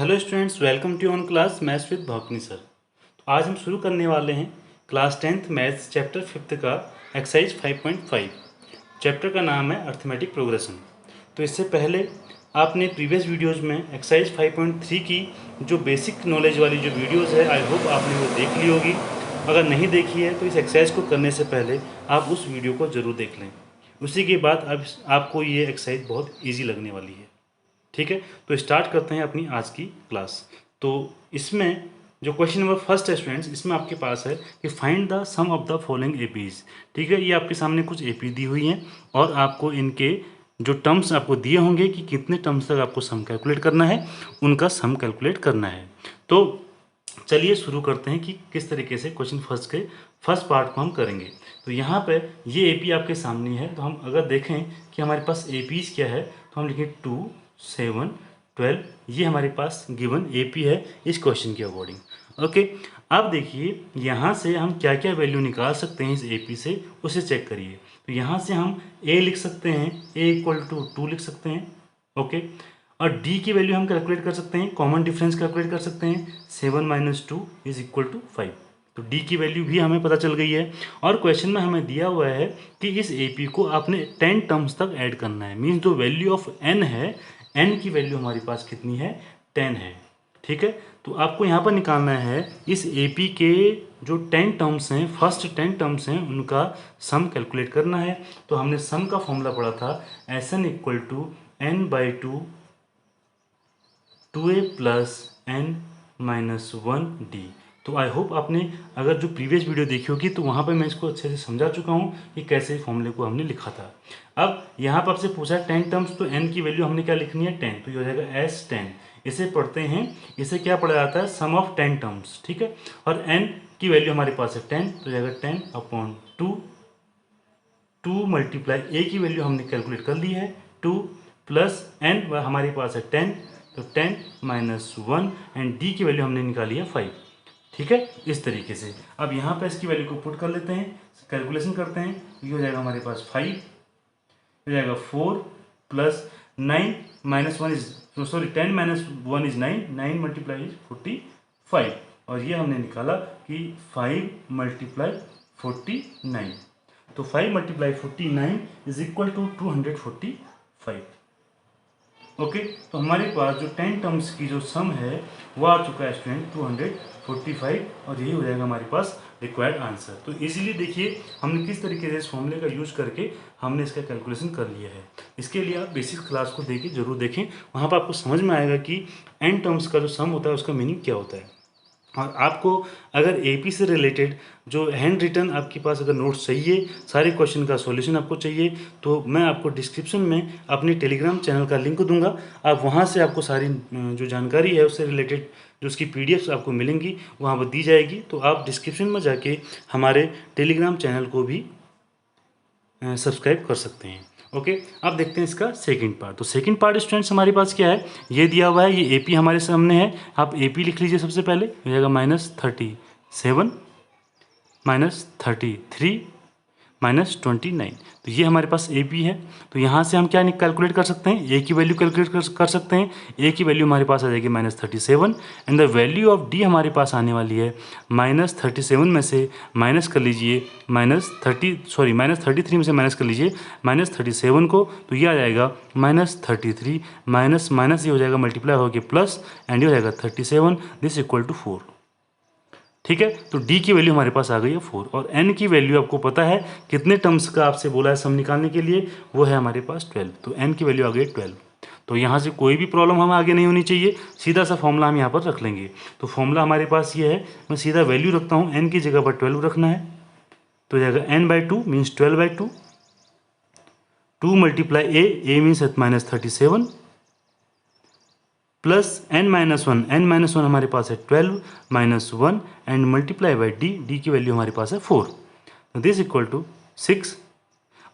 Hello students, welcome to on class maths with Bhavani sir. तो आज हम शुरू करने वाले हैं class 10th maths chapter 5th का एक्सरसाइज 5.5। चैप्टर का नाम है अर्थमेटिक प्रोग्रेशन। तो इससे पहले आपने प्रीवियस वीडियोज़ में एक्सरसाइज 5.3 की जो बेसिक नॉलेज वाली जो वीडियोज़ है, आई होप आपने वो देख ली होगी। अगर नहीं देखी है तो इस एक्सरसाइज को करने से पहले आप उस वीडियो को ज़रूर देख लें। उसी के बाद अब आपको ये एक्सरसाइज बहुत ईजी लगने वाली है। ठीक है, तो स्टार्ट करते हैं अपनी आज की क्लास। तो इसमें जो क्वेश्चन नंबर फर्स्ट है स्टूडेंट्स, इसमें आपके पास है कि find the sum of the following APs. ठीक है, ये आपके सामने कुछ एपी दी हुई हैं और आपको इनके जो टर्म्स आपको दिए होंगे कि कितने टर्म्स तक आपको सम कैलकुलेट करना है, उनका सम कैलकुलेट करना है। तो चलिए शुरू करते हैं कि किस तरीके से क्वेश्चन फर्स्ट के फर्स्ट पार्ट को हम करेंगे। तो यहाँ पे ये एपी आपके सामने है। तो हम अगर देखें कि हमारे पास एपीज क्या है, तो हम लिखें 2, 7, 12। ये हमारे पास गिवन एपी है इस क्वेश्चन के अकॉर्डिंग। ओके, अब देखिए यहाँ से हम क्या क्या वैल्यू निकाल सकते हैं इस एपी से, उसे चेक करिए। तो यहाँ से हम ए लिख सकते हैं, ए इक्वल टू 2 लिख सकते हैं। ओके, और डी की वैल्यू हम कैलकुलेट कर सकते हैं, कॉमन डिफरेंस कैलकुलेट कर सकते हैं। 7 - 2 इज इक्वल टू 5। तो डी की वैल्यू भी हमें पता चल गई है। और क्वेश्चन में हमें दिया हुआ है कि इस एपी को आपने 10 टर्म्स तक ऐड करना है। मीन्स जो वैल्यू ऑफ एन है, एन की वैल्यू हमारे पास कितनी है, 10 है। ठीक है, तो आपको यहाँ पर निकालना है इस एपी के जो 10 टर्म्स हैं, फर्स्ट 10 टर्म्स हैं, उनका सम कैलकुलेट करना है। तो हमने सम का फॉर्मूला पढ़ा था, S N equal to n/2 2a plus n minus 1d। तो आई होप आपने अगर जो प्रीवियस वीडियो देखी होगी तो वहाँ पे मैं इसको अच्छे से समझा चुका हूँ कि कैसे फॉर्मूले को हमने लिखा था। अब यहाँ पर आपसे पूछा है 10 टर्म्स, तो n की वैल्यू हमने क्या लिखनी है, 10। तो ये हो जाएगा S10। इसे पढ़ते हैं, इसे क्या पढ़ा जाता है, सम ऑफ 10 टर्म्स। ठीक है, और n की वैल्यू हमारे पास है 10, तो हो जाएगा 10/2। 2 मल्टीप्लाई ए की वैल्यू हमने कैलकुलेट कर ली है 2 प्लस n हमारे पास है 10, तो 10 माइनस 1 एंड डी की वैल्यू हमने निकाली है 5। ठीक है, इस तरीके से अब यहाँ पे इसकी वैल्यू को पुट कर लेते हैं, कैलकुलेशन करते हैं। ये हो जाएगा हमारे पास 5, हो जाएगा 4 plus 9 minus 1 is sorry 10 minus 1 is 9, 9 multiply is 45। और ये हमने निकाला कि 5 मल्टीप्लाई 49। तो 5 multiply 49 is equal to 245। Okay, तो हमारे पास जो 10 टर्म्स की जो सम है वो आ चुका है स्टूडेंट 245, और यही हो जाएगा हमारे पास रिक्वायर्ड आंसर। तो इजीली देखिए हमने किस तरीके से इस फॉर्मूले का यूज करके हमने इसका कैलकुलेशन कर लिया है। इसके लिए आप बेसिक क्लास को देखिए, जरूर देखें, वहाँ पर आपको समझ में आएगा कि n टर्म्स का जो सम होता है उसका मीनिंग क्या होता है। और आपको अगर एपी से रिलेटेड जो हैंड रिटन आपके पास अगर नोट्स चाहिए, सारे क्वेश्चन का सॉल्यूशन आपको चाहिए, तो मैं आपको डिस्क्रिप्शन में अपनी टेलीग्राम चैनल का लिंक दूंगा। आप वहां से आपको सारी जो जानकारी है उससे रिलेटेड जो उसकी पीडीएफ्स आपको मिलेंगी वहाँ पर दी जाएगी। तो आप डिस्क्रिप्शन में जाके हमारे टेलीग्राम चैनल को भी सब्सक्राइब कर सकते हैं। ओके, अब देखते हैं इसका सेकंड पार्ट। तो सेकंड पार्ट स्टूडेंट्स हमारे पास क्या है, ये दिया हुआ है, ये एपी हमारे सामने है। आप एपी लिख लीजिए सबसे पहले, हो जाएगा -37 -33 -29। तो ये हमारे पास ए पी है। तो यहाँ से हम क्या कैलकुलेट कर सकते हैं, ए की वैल्यू कैलकुलेट कर सकते हैं। ए की वैल्यू हमारे पास आ जाएगी -37 and the value of D हमारे पास आने वाली है -37 में से माइनस कर लीजिए -33 में से माइनस कर लीजिए -37 को, तो ये आ जाएगा -33 माइनस माइनस ये हो जाएगा मल्टीप्लाई होकर प्लस एंड ये हो जाएगा 37 दिस इक्वल टू 4। ठीक है, तो d की वैल्यू हमारे पास आ गई है 4 और n की वैल्यू आपको पता है कितने टर्म्स का आपसे बोला है सम निकालने के लिए, वो है हमारे पास 12। तो n की वैल्यू आ गई 12। तो यहाँ से कोई भी प्रॉब्लम हमें आगे नहीं होनी चाहिए, सीधा सा फॉर्मूला हम यहाँ पर रख लेंगे। तो फॉर्मूला हमारे पास ये है, मैं सीधा वैल्यू रखता हूँ, n की जगह पर 12 रखना है। तो हो जाएगा n/2 means 12/2, 2 multiply a means -37 plus n-1 हमारे पास है 12 -1 एंड मल्टीप्लाई बाई डी की वैल्यू हमारे पास है 4। तो दिस इक्वल टू 6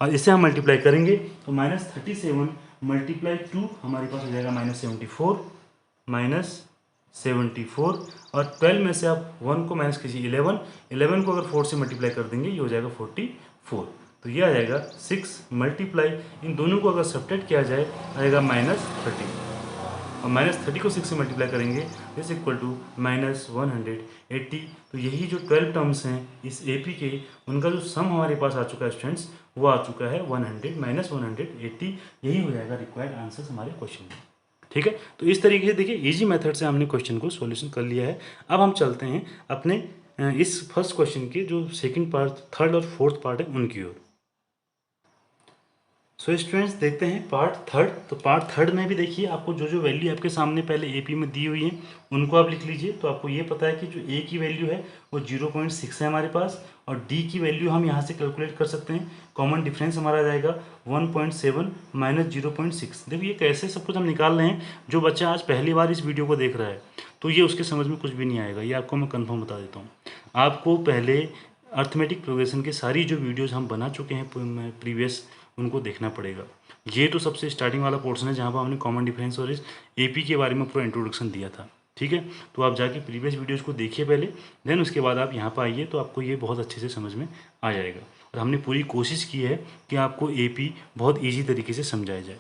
और इसे हम मल्टीप्लाई करेंगे तो -37 मल्टीप्लाई 2 हमारे पास हो जाएगा -74 और 12 में से आप 1 को माइनस कीजिए 11 को अगर 4 से मल्टीप्लाई कर देंगे ये हो जाएगा 44। तो ये आ जाएगा 6 मल्टीप्लाई, इन दोनों को अगर सब्ट्रैक्ट किया जाए आएगा -30 और -30 को 6 से मल्टीप्लाई करेंगे दिस इक्वल टू -180। तो यही जो 12 टर्म्स हैं इस AP के, उनका जो सम हमारे पास आ चुका है स्टूडेंट्स, वो आ चुका है 100 -180। यही हो जाएगा रिक्वायर्ड आंसर हमारे क्वेश्चन में। ठीक है, तो इस तरीके से देखिए इजी मेथड से हमने क्वेश्चन को सॉल्यूशन कर लिया है। अब हम चलते हैं अपने इस फर्स्ट क्वेश्चन के जो सेकंड पार्ट, थर्ड और फोर्थ पार्ट है उनकी ओर। सो स्टूडेंट्स देखते हैं पार्ट थर्ड। तो पार्ट थर्ड में भी देखिए आपको जो जो वैल्यू आपके सामने पहले AP में दी हुई है उनको आप लिख लीजिए। तो आपको ये पता है कि जो A की वैल्यू है वो 0.6 है हमारे पास, और D की वैल्यू हम यहाँ से कैलकुलेट कर सकते हैं। कॉमन डिफरेंस हमारा आ जाएगा 1.7 माइनस 0.6। देखिए ये कैसे सब कुछ हम निकाल रहे हैं। जो बच्चा आज पहली बार इस वीडियो को देख रहा है तो ये उसके समझ में कुछ भी नहीं आएगा, ये आपको मैं कन्फर्म बता देता हूँ। आपको पहले अर्थमेटिक प्रोग्रेशन की सारी जो वीडियोज़ हम बना चुके हैं प्रीवियस, उनको देखना पड़ेगा। ये तो सबसे स्टार्टिंग वाला पोर्शन है जहाँ पर हमने कॉमन डिफरेंस और इस AP के बारे में पूरा इंट्रोडक्शन दिया था। ठीक है, तो आप जाके प्रीवियस वीडियोज़ को देखिए पहले, देन उसके बाद आप यहाँ पर आइए तो आपको ये बहुत अच्छे से समझ में आ जाएगा। और हमने पूरी कोशिश की है कि आपको AP बहुत ईजी तरीके से समझाया जाए।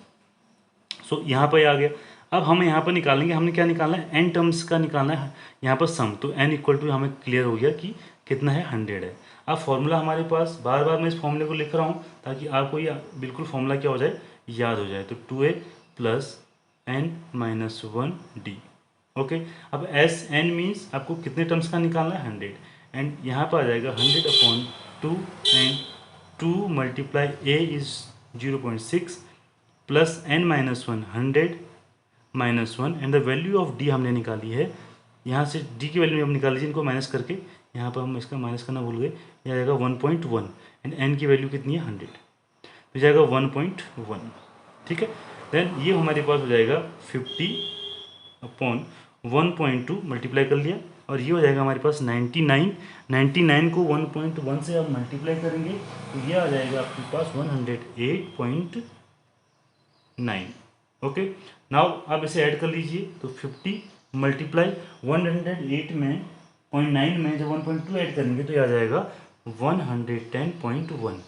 सो यहाँ पर आ गया। अब हम यहाँ पर निकालेंगे, हमने क्या निकालना है, n टर्म्स का निकालना है यहाँ पर सम। तो n इक्वल टू हमें क्लियर हो गया कि कितना है, 100 है। अब फॉर्मूला हमारे पास, बार बार मैं इस फॉर्मूले को लिख रहा हूँ ताकि आपको ये बिल्कुल फॉर्मूला क्या हो जाए, याद हो जाए। तो 2a plus n minus 1d। Okay, अब SN मीन्स आपको कितने टर्म्स का निकालना है, 100। एंड यहाँ पर आ जाएगा 100/2 and 2 multiply a is 0.6 plus n minus 100 minus 1 and the value of d हमने निकाली है। यहाँ से d की वैल्यू हम निकाल लीजिए, इनको माइनस करके, यहाँ पर हम इसका माइनस करना भूल गए, यह आ जाएगा 1.1 एंड n की वैल्यू कितनी है, 100, तो जाएगा 1.1। ठीक है, देन ये हमारे पास हो जाएगा 50/1.2 मल्टीप्लाई कर लिया, और ये हो जाएगा हमारे पास 99। 99 को 1.1 से आप मल्टीप्लाई करेंगे तो ये आ जाएगा आपके पास 108.9। ओके, नाउ आप इसे ऐड कर लीजिए। तो 50 मल्टीप्लाई 108 में 0.9 में जब 1.2 ऐड करेंगे तो ये आ जाएगा 110.1,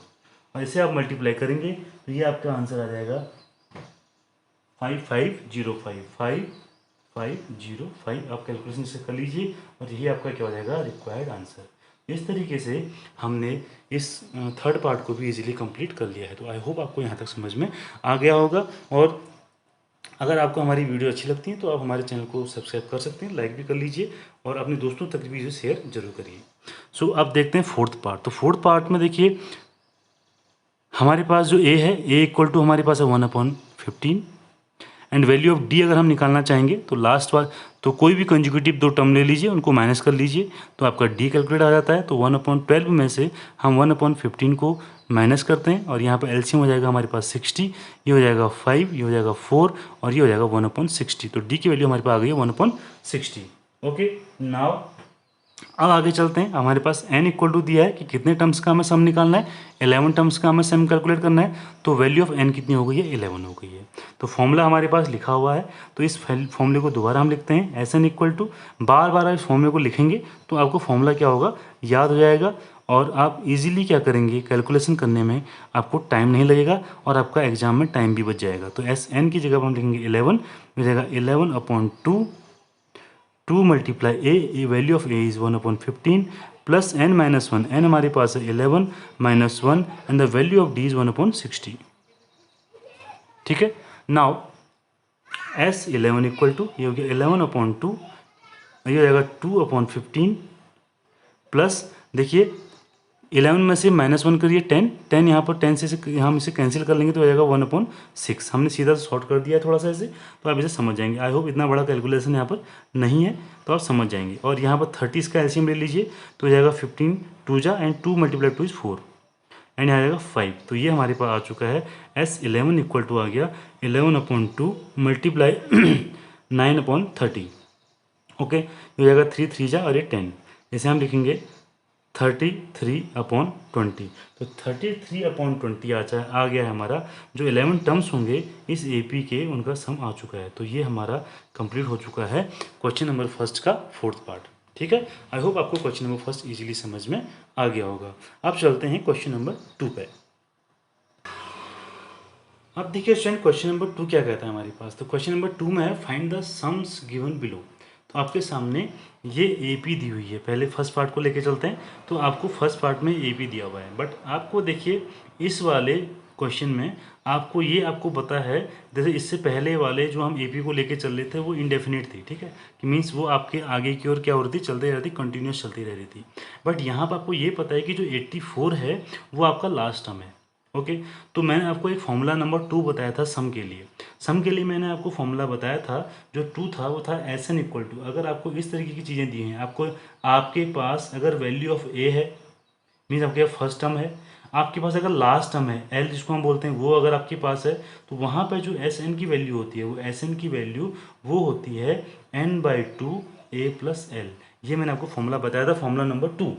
और इसे आप मल्टीप्लाई करेंगे तो ये आपका आंसर आ जाएगा 5505। आप कैलकुलेशन से कर लीजिए और यही आपका क्या हो जाएगा, रिक्वायर्ड आंसर। इस तरीके से हमने इस थर्ड पार्ट को भी इजीली कंप्लीट कर लिया है। तो आई होप आपको यहाँ तक समझ में आ गया होगा। और अगर आपको हमारी वीडियो अच्छी लगती है तो आप हमारे चैनल को सब्सक्राइब कर सकते हैं, लाइक भी कर लीजिए और अपने दोस्तों तक भी इसे शेयर जरूर करिए। सो अब देखते हैं फोर्थ पार्ट। तो फोर्थ पार्ट में देखिए हमारे पास जो a है, a इक्वल टू हमारे पास है 1/15 एंड वैल्यू ऑफ d अगर हम निकालना चाहेंगे तो लास्ट बार तो कोई भी कंजुगेटिव दो टर्म ले लीजिए, उनको माइनस कर लीजिए तो आपका d कैलकुलेट आ जाता है। तो 1/12 में से हम 1/15 को माइनस करते हैं और यहाँ पर एलसीएम हो जाएगा हमारे पास 60, ये हो जाएगा 5, ये हो जाएगा 4 और ये हो जाएगा 1/60। तो d की वैल्यू हमारे पास आ गई है 1/60। ओके, नाउ अब आगे चलते हैं। हमारे पास n इक्वल टू दिया है कि कितने टर्म्स का हमें सम निकालना है, 11 टर्म्स का हमें सम कैलकुलेट करना है। तो वैल्यू ऑफ n कितनी हो गई है, 11 हो गई है। तो फॉर्मूला हमारे पास लिखा हुआ है, तो इस फॉर्मूले को दोबारा हम लिखते हैं। Sn इक्वल टू, बार बार इस फॉर्मूले को लिखेंगे तो आपको फॉर्मूला क्या होगा, याद हो जाएगा और आप इजीली क्या करेंगे, कैलकुलेशन करने में आपको टाइम नहीं लगेगा और आपका एग्जाम में टाइम भी बच जाएगा। तो Sn की जगह पर हम लिखेंगे 11, हो जाएगा 11/2 2 multiply a value of a is 1/15 plus n minus 1, n हमारे पास है 11 minus 1 and the value of d is 1/60। ठीक है, नाउ S11 इक्वल टू, ये हो गया 11/2, ये हो जाएगा 2/15 प्लस, देखिए 11 में से -1 करिए 10 यहाँ पर 10 से हम इसे कैंसिल कर लेंगे तो हो जाएगा 1/6। हमने सीधा शॉर्ट कर दिया है थोड़ा सा इसे, तो आप इसे समझ जाएंगे। आई होप इतना बड़ा कैलकुलेशन यहाँ पर नहीं है तो आप समझ जाएंगे। और यहाँ पर 30 का एलसीएम ले लीजिए तो हो जाएगा 15 2 जा एंड 2 मल्टीप्लाई 2 इज़ 4 एंड यहाँ आ जाएगा 5। तो ये हमारे पास आ चुका है S11 इक्वल टू आ गया 11/2 मल्टीप्लाई 9/30। ओके, ये हो जाएगा 3 3 जा और ये 10, इसे हम लिखेंगे 33/20। तो 33/20 आ गया है हमारा। जो 11 टर्म्स होंगे इस AP के, उनका सम आ चुका है। तो ये हमारा कंप्लीट हो चुका है क्वेश्चन नंबर फर्स्ट का फोर्थ पार्ट। ठीक है, आई होप आपको क्वेश्चन नंबर फर्स्ट इजीली समझ में आ गया होगा। अब चलते हैं क्वेश्चन नंबर 2 पे। अब देखिए स्टूडेंट, क्वेश्चन नंबर 2 क्या कहता है हमारे पास। तो क्वेश्चन नंबर 2 में है find the sums given below. तो आपके सामने ये एपी दी हुई है। पहले फर्स्ट पार्ट को लेके चलते हैं। तो आपको फर्स्ट पार्ट में एपी दिया हुआ है, बट आपको देखिए इस वाले क्वेश्चन में आपको पता है, जैसे इससे पहले वाले जो हम एपी को लेके चल रहे थे वो इंडेफिनिट थी, ठीक है, कि मीन्स वो आपके आगे की ओर क्या हो रही थी, चलती रहती, कंटिन्यूस चलती रह रही थी। बट यहाँ पर आपको ये पता है कि जो 84 है वो आपका लास्ट टर्म है। ओके, तो मैंने आपको एक फॉर्मूला नंबर 2 बताया था सम के लिए। सम के लिए मैंने आपको फॉर्मूला बताया था, जो 2 था वो था एस एन इक्वल टू, अगर आपको इस तरीके की चीज़ें दी हैं, आपके पास अगर वैल्यू ऑफ ए है, मीन्स आपके पास फर्स्ट टर्म है, आपके पास अगर लास्ट टर्म है एल जिसको हम बोलते हैं, वो अगर आपके पास है, तो वहाँ पर जो एस एन की वैल्यू होती है, वो एस एन की वैल्यू वो होती है n/2 a प्लस एल। ये मैंने आपको फॉर्मूला बताया था, फॉर्मूला नंबर 2,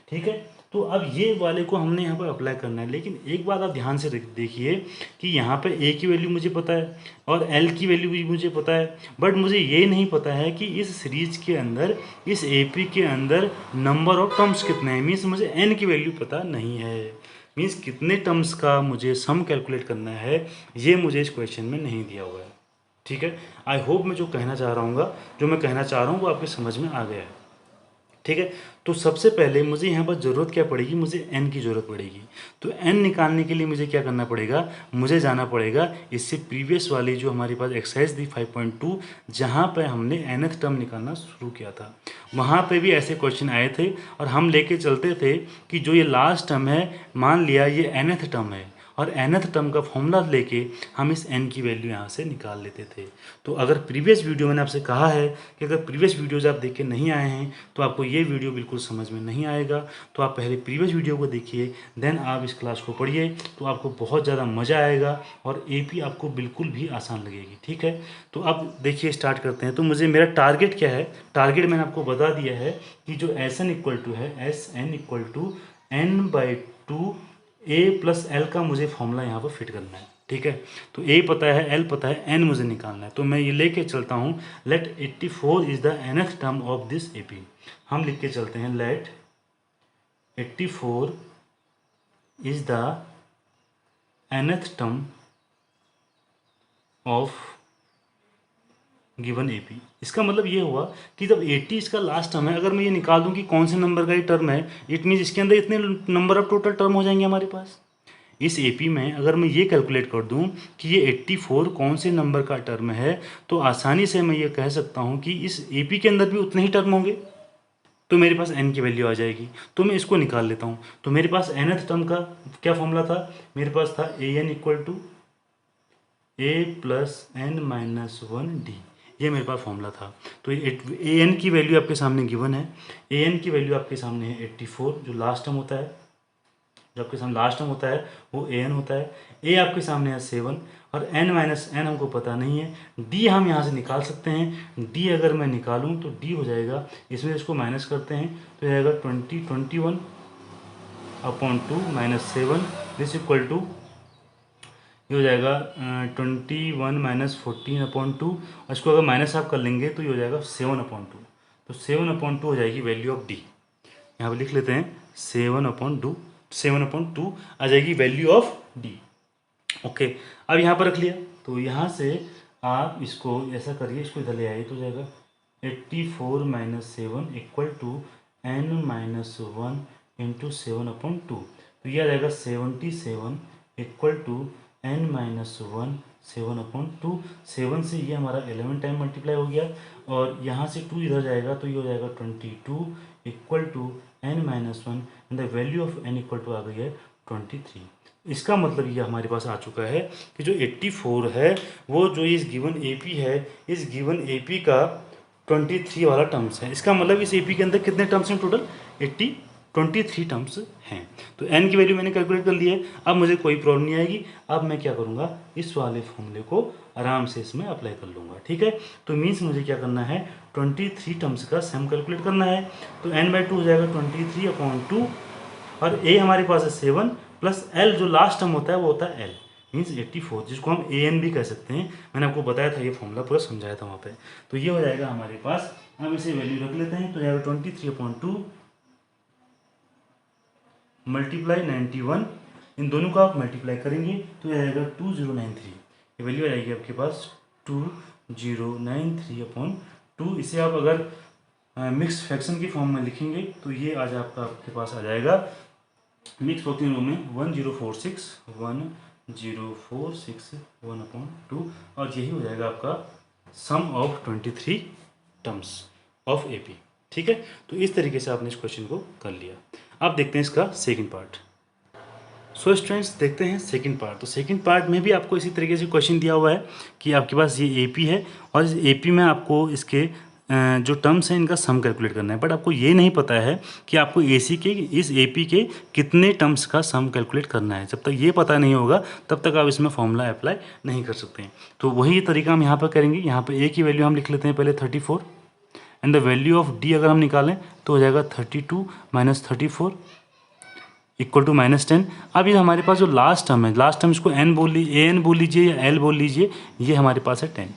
ठीक है। तो अब ये वाले को हमने यहाँ पर अप्लाई करना है, लेकिन एक बात आप ध्यान से देखिए कि यहाँ पे ए की वैल्यू मुझे पता है और एल की वैल्यू भी मुझे पता है, बट मुझे ये नहीं पता है कि इस सीरीज के अंदर, इस एपी के अंदर नंबर ऑफ टर्म्स कितने हैं। मीन्स मुझे एन की वैल्यू पता नहीं है, मीन्स कितने टर्म्स का मुझे सम कैलकुलेट करना है, ये मुझे इस क्वेश्चन में नहीं दिया हुआ है, ठीक है। आई होप मैं जो कहना चाह रहा हूँ वो आपके समझ में आ गया है, ठीक है। तो सबसे पहले मुझे यहाँ पर ज़रूरत क्या पड़ेगी, मुझे n की ज़रूरत पड़ेगी। तो n निकालने के लिए मुझे क्या करना पड़ेगा, मुझे जाना पड़ेगा इससे प्रीवियस वाली जो हमारे पास एक्सरसाइज थी 5.2, जहाँ पर हमने nth टर्म निकालना शुरू किया था। वहाँ पे भी ऐसे क्वेश्चन आए थे और हम लेके चलते थे कि जो ये लास्ट टर्म है, मान लिया ये nth टर्म है, और nth टर्म का फॉर्मूला लेके हम इस n की वैल्यू यहाँ से निकाल लेते थे। तो अगर प्रीवियस वीडियो मैंने आपसे कहा है कि अगर प्रीवियस वीडियोज़ आप देख के नहीं आए हैं तो आपको ये वीडियो बिल्कुल समझ में नहीं आएगा। तो आप पहले प्रीवियस वीडियो को देखिए, देन आप इस क्लास को पढ़िए, तो आपको बहुत ज़्यादा मज़ा आएगा और एपी आपको बिल्कुल भी आसान लगेगी, ठीक है। तो अब देखिए स्टार्ट करते हैं। तो मुझे मेरा टारगेट क्या है, टारगेट मैंने आपको बता दिया है कि जो एस एन इक्वल टू है, S N equal to n/2 a plus L का मुझे फॉर्मूला यहाँ पर फिट करना है, ठीक है। तो a पता है, l पता है, n मुझे निकालना है। तो मैं ये लेके चलता हूँ, let 84 is the nth term of this AP. हम लिख के चलते हैं, let 84 is the nth term of given AP. इसका मतलब ये हुआ कि जब 80 इसका लास्ट टर्म है, अगर मैं ये निकाल दूं कि कौन से नंबर का ये टर्म है, इट मीन्स इसके अंदर इतने नंबर ऑफ टोटल टर्म हो जाएंगे हमारे पास। इस एपी में अगर मैं ये कैलकुलेट कर दूं कि ये 84 कौन से नंबर का टर्म है, तो आसानी से मैं ये कह सकता हूं कि इस एपी के अंदर भी उतने ही टर्म होंगे, तो मेरे पास n की वैल्यू आ जाएगी। तो मैं इसको निकाल लेता हूं। तो मेरे पास nth टर्म का क्या फॉर्मूला था, मेरे पास था an equal to a plus n-1d, ये मेरे पास फॉर्मूला था। तो ए एन की वैल्यू आपके सामने गिवन है, ए एन की वैल्यू आपके सामने है 84, जो लास्ट टर्म होता है, जो आपके सामने लास्ट टर्म होता है वो ए एन होता है। ए आपके सामने है 7 और n-n हमको पता नहीं है। डी हम यहाँ से निकाल सकते हैं, डी अगर मैं निकालूँ तो डी हो जाएगा, इसमें इसको माइनस करते हैं तो जाएगा 21/2 माइनस 7, दिस इक्वल टू, ये हो जाएगा 21 - 14/2, और इसको अगर माइनस आप कर लेंगे तो ये हो जाएगा 7/2। तो 7/2 हो जाएगी वैल्यू ऑफ डी। यहाँ पे लिख लेते हैं 7/2 आ जाएगी वैल्यू ऑफ डी। ओके, अब यहाँ पर रख लिया। तो यहाँ से आप इसको ऐसा करिए, इसको इधर ले आइए, तो हो जाएगा 84 - 7 इक्वल टू n-1 इंटू 7/2। तो ये आ जाएगा 77 इक्वल टू n-1 7/2। 7 से ये हमारा 11 टाइम मल्टीप्लाई हो गया, और यहाँ से 2 इधर जाएगा तो ये हो जाएगा 22 equal to n-1, and the value of n equal to आ गई है 23। इसका मतलब ये हमारे पास आ चुका है कि जो 84 है वो जो इस गिवन एपी है, इस गिवन एपी का 23 वाला टर्म्स है। इसका मतलब इस एपी के अंदर कितने टर्म्स हैं टोटल, 23 टर्म्स हैं। तो n की वैल्यू मैंने कैलकुलेट कर ली है, अब मुझे कोई प्रॉब्लम नहीं आएगी। अब मैं क्या करूँगा, इस वाले फॉर्मूले को आराम से इसमें अप्लाई कर लूँगा, ठीक है। तो मीन्स मुझे क्या करना है, 23 टर्म्स का सम कैलकुलेट करना है। तो n/2 हो जाएगा 23/2, और a हमारे पास है 7 प्लस l जो लास्ट टर्म होता है वो होता है l, मीन्स 84, जिसको हम an भी कह सकते हैं। मैंने आपको बताया था, ये फॉर्मूला पूरा समझाया था वहाँ पे। तो ये हो जाएगा हमारे पास, हम इसे वैल्यू रख लेते हैं, तो जाएगा 23/2 मल्टीप्लाई 91 इन दोनों का आप मल्टीप्लाई करेंगे तो ये आएगा 2093, ये वैल्यू आ जाएगी आपके पास 2093/2। इसे आप अगर मिक्स फ्रैक्शन की फॉर्म में लिखेंगे तो ये आज आपके पास आ जाएगा मिक्स फ्रैक्शन में 1046/1/2 और यही हो जाएगा आपका सम ऑफ 23 टर्म्स ऑफ एपी। ठीक है, तो इस तरीके से आपने इस क्वेश्चन को कर लिया। अब देखते हैं इसका सेकंड पार्ट। सो स्टूडेंट्स देखते हैं सेकंड पार्ट। तो सेकंड पार्ट में भी आपको इसी तरीके से क्वेश्चन दिया हुआ है कि आपके पास ये एपी है और इस एपी में आपको इसके जो टर्म्स हैं इनका सम कैलकुलेट करना है, बट आपको ये नहीं पता है कि आपको एसी के इस एपी के कितने टर्म्स का सम कैलकुलेट करना है। जब तक ये पता नहीं होगा तब तक आप इसमें फॉर्मूला अप्लाई नहीं कर सकते हैं। तो वही तरीका हम यहाँ पर करेंगे। यहाँ पर ए की वैल्यू हम लिख लेते हैं पहले 34 and the value of D अगर हम निकालें तो हो जाएगा 32 - 34 इक्वल टू -10। अब ये हमारे पास जो लास्ट टर्म है, लास्ट टर्म इसको एन बोल लीजिए, एन बोल लीजिए या एल बोल लीजिए, ये हमारे पास है 10।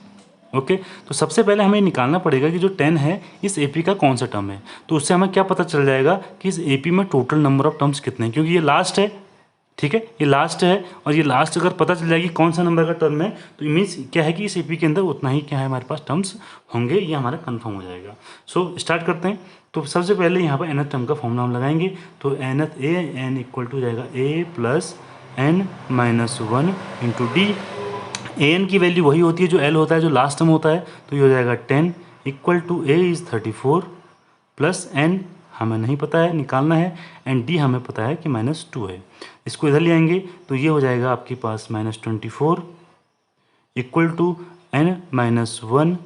ओके, तो सबसे पहले हमें निकालना पड़ेगा कि जो 10 है इस एपी का कौन सा टर्म है। तो उससे हमें क्या पता चल जाएगा कि इस एपी में टोटल नंबर ऑफ टर्म्स कितने हैं, क्योंकि ये लास्ट है। ठीक है, ये लास्ट है और ये लास्ट अगर पता चल जाएगी कौन सा नंबर का टर्म है तो मीन्स क्या है कि इस एपी के अंदर उतना ही क्या है हमारे पास टर्म्स होंगे, ये हमारा कंफर्म हो जाएगा। सो स्टार्ट करते हैं। तो सबसे पहले यहाँ पर nth टर्म का फॉर्मूला हम लगाएंगे। तो nth A N equal to जाएगा a + n - 1 × d। an की वैल्यू वही होती है जो l होता है, जो लास्ट टर्म होता है, तो ये हो जाएगा 10 equal to a is 34 plus n हमें नहीं पता है, निकालना है, एंड d हमें पता है कि -2 है। इसको इधर ले आएंगे तो ये हो जाएगा आपके पास -24 equal to n - 1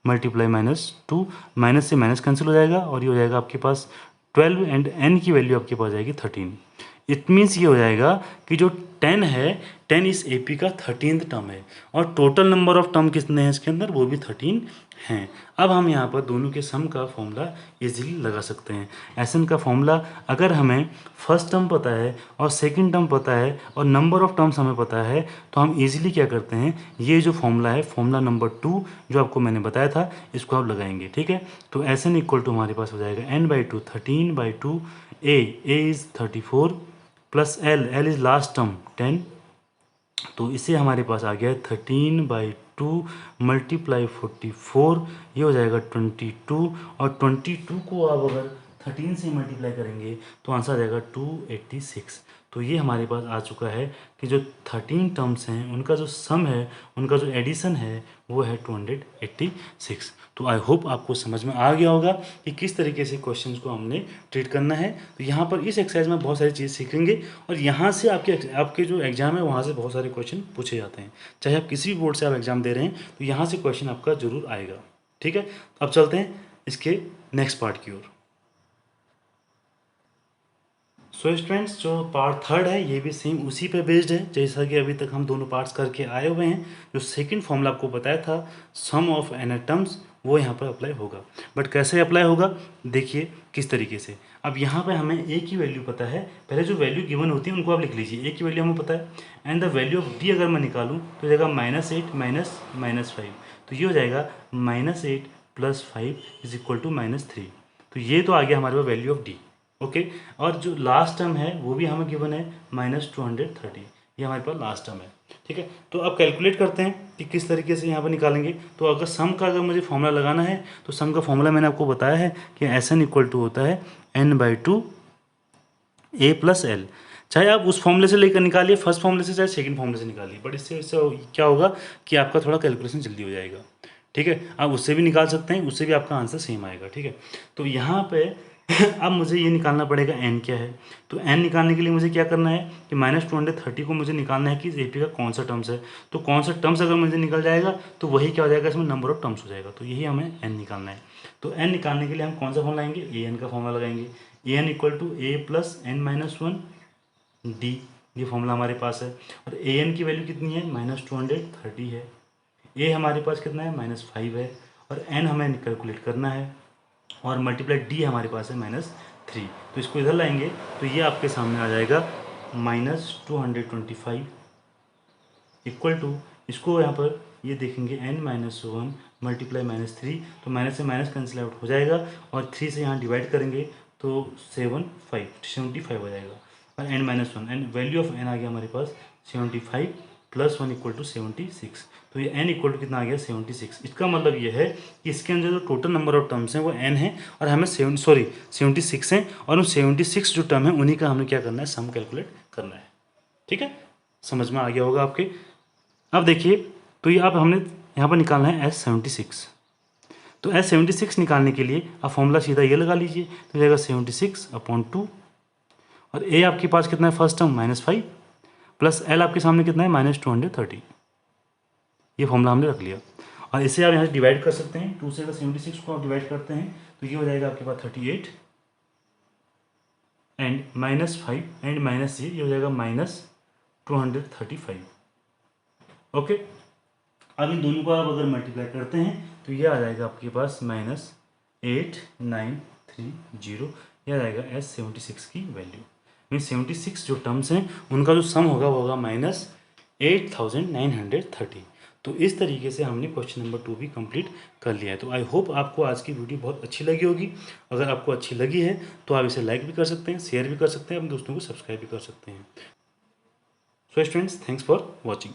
multiply -2, minus से माइनस कैंसिल हो जाएगा और ये हो जाएगा आपके पास 12 एंड n की वैल्यू आपके पास जाएगी 13। इट मीन्स ये हो जाएगा कि जो 10 है 10 इस एपी का 13th टर्म है और टोटल नंबर ऑफ टर्म कितने हैं इसके अंदर, वो भी 13 हैं। अब हम यहाँ पर दोनों के सम का फॉर्मूला इजीली लगा सकते हैं। एसएन का फॉर्मूला अगर हमें फर्स्ट टर्म पता है और सेकंड टर्म पता है और नंबर ऑफ टर्म्स हमें पता है तो हम इजीली क्या करते हैं, ये जो फॉर्मूला है फॉर्मूला नंबर 2 जो आपको मैंने बताया था इसको आप लगाएंगे। ठीक है, तो एसएन इक्वल टू हमारे पास हो जाएगा n/2 13/2 a is 34 plus l is last term 10, तो इसे हमारे पास आ गया 13/2 मल्टीप्लाई 44, ये हो जाएगा 22 और 22 को आप अगर 13 से मल्टीप्लाई करेंगे तो आंसर आ जाएगा 286। तो ये हमारे पास आ चुका है कि जो 13 टर्म्स हैं उनका जो सम है, उनका जो एडिशन है वो है 286। तो आई होप आपको समझ में आ गया होगा कि किस तरीके से क्वेश्चंस को हमने ट्रीट करना है। तो यहाँ पर इस एक्सरसाइज में बहुत सारी चीज़ सीखेंगे और यहाँ से आपके जो एग्जाम है वहाँ से बहुत सारे क्वेश्चन पूछे जाते हैं। चाहे आप किसी भी बोर्ड से आप एग्जाम दे रहे हैं तो यहाँ से क्वेश्चन आपका जरूर आएगा। ठीक है, अब चलते हैं इसके नेक्स्ट पार्ट की ओर। सो स्टूडेंट्स, जो पार्ट थर्ड है ये भी सेम उसी पे बेस्ड है जैसा कि अभी तक हम दोनों पार्ट्स करके आए हुए हैं। जो सेकंड फॉर्मूला आपको बताया था सम ऑफ n टर्म्स, वो यहाँ पर अप्लाई होगा। बट कैसे अप्लाई होगा देखिए किस तरीके से। अब यहाँ पे हमें a की वैल्यू पता है, पहले जो वैल्यू गिवन होती है उनको आप लिख लीजिए। a की वैल्यू हमें पता है and the value of d अगर मैं निकालूँ तो जाएगा -8 - -5, तो ये हो जाएगा -8 + 5 इज इक्वल टू -3। तो ये तो आ गया हमारे पास वैल्यू ऑफ d। ओके, और जो लास्ट टर्म है वो भी हमें गिवन है -230, ये हमारे पास लास्ट टर्म है। ठीक है, तो अब कैलकुलेट करते हैं कि किस तरीके से यहाँ पर निकालेंगे। तो अगर सम का अगर मुझे फॉर्मूला लगाना है तो सम का फॉर्मूला मैंने आपको बताया है कि एस एन इक्वल टू होता है n/2 a + l। चाहे आप उस फॉर्मूले से लेकर निकालिए, फर्स्ट फॉर्मूले से चाहे सेकंड फॉर्मूले से निकालिए, बट इससे क्या होगा कि आपका थोड़ा कैलकुलेशन जल्दी हो जाएगा। ठीक है, आप उससे भी निकाल सकते हैं, उससे भी आपका आंसर सेम आएगा। ठीक है, तो यहाँ पे अब मुझे ये निकालना पड़ेगा n क्या है। तो n निकालने के लिए मुझे क्या करना है कि -230 को मुझे निकालना है कि इस एपी का कौन सा टर्म्स है। तो कौन सा टर्म्स अगर मुझे निकल जाएगा तो वही क्या हो जाएगा, इसमें नंबर ऑफ टर्म्स हो जाएगा। तो यही हमें n निकालना है। तो n निकालने के लिए हम कौन सा फॉर्मूला लाएंगे, an का फॉर्मूला लगाएंगे। an equal to a + n - 1 d, ये फॉर्मूला हमारे पास है। और an की वैल्यू कितनी है, -230 है। a हमारे पास कितना है, -5 है। और n हमें कैलकुलेट करना है और मल्टीप्लाई डी हमारे पास है -3। तो इसको इधर लाएंगे तो ये आपके सामने आ जाएगा -225 इक्वल टू, इसको यहाँ पर ये देखेंगे n - 1 मल्टीप्लाई -3, तो माइनस से माइनस कैंसिल आउट हो जाएगा और 3 से यहाँ डिवाइड करेंगे तो 75 हो जाएगा। और n minus one, and value of n आ गया हमारे पास 75 प्लस 1 इक्वल टू 76। तो ये n इक्वल टू कितना आ गया 76। इसका मतलब ये है कि इसके अंदर जो टोटल नंबर ऑफ टर्म्स हैं वो n है और हमें 76 हैं, और उन 76 जो टर्म है उन्हीं का हमें क्या करना है, सम कैलकुलेट करना है। ठीक है, समझ में आ गया होगा आपके। अब देखिए, तो ये अब हमने यहाँ पर निकालना है S76। तो S76 निकालने के लिए आप फॉर्मूला सीधा ये लगा लीजिए, तो जाएगा 76/2, और a आपके पास कितना है फर्स्ट टर्म -5, प्लस l आपके सामने कितना है -230। ये फॉर्मूला हमने रख लिया, और इसे आप यहाँ से डिवाइड कर सकते हैं। 2 से अगर 76 को आप डिवाइड करते हैं तो ये हो जाएगा आपके पास 38 एंड -5 एंड माइनस ये हो जाएगा -235। ओके, अब इन दोनों को आप अगर मल्टीप्लाई करते हैं तो ये आ जाएगा आपके पास -8930। ये आ जाएगा S76 की वैल्यू। मीन 76 जो टर्म्स हैं उनका जो सम होगा वो होगा -8930। तो इस तरीके से हमने क्वेश्चन नंबर 2 भी कंप्लीट कर लिया है। तो आई होप आपको आज की वीडियो बहुत अच्छी लगी होगी। अगर आपको अच्छी लगी है तो आप इसे लाइक भी कर सकते हैं, शेयर भी कर सकते हैं, अपने दोस्तों को सब्सक्राइब भी कर सकते हैं। So students, thanks for watching.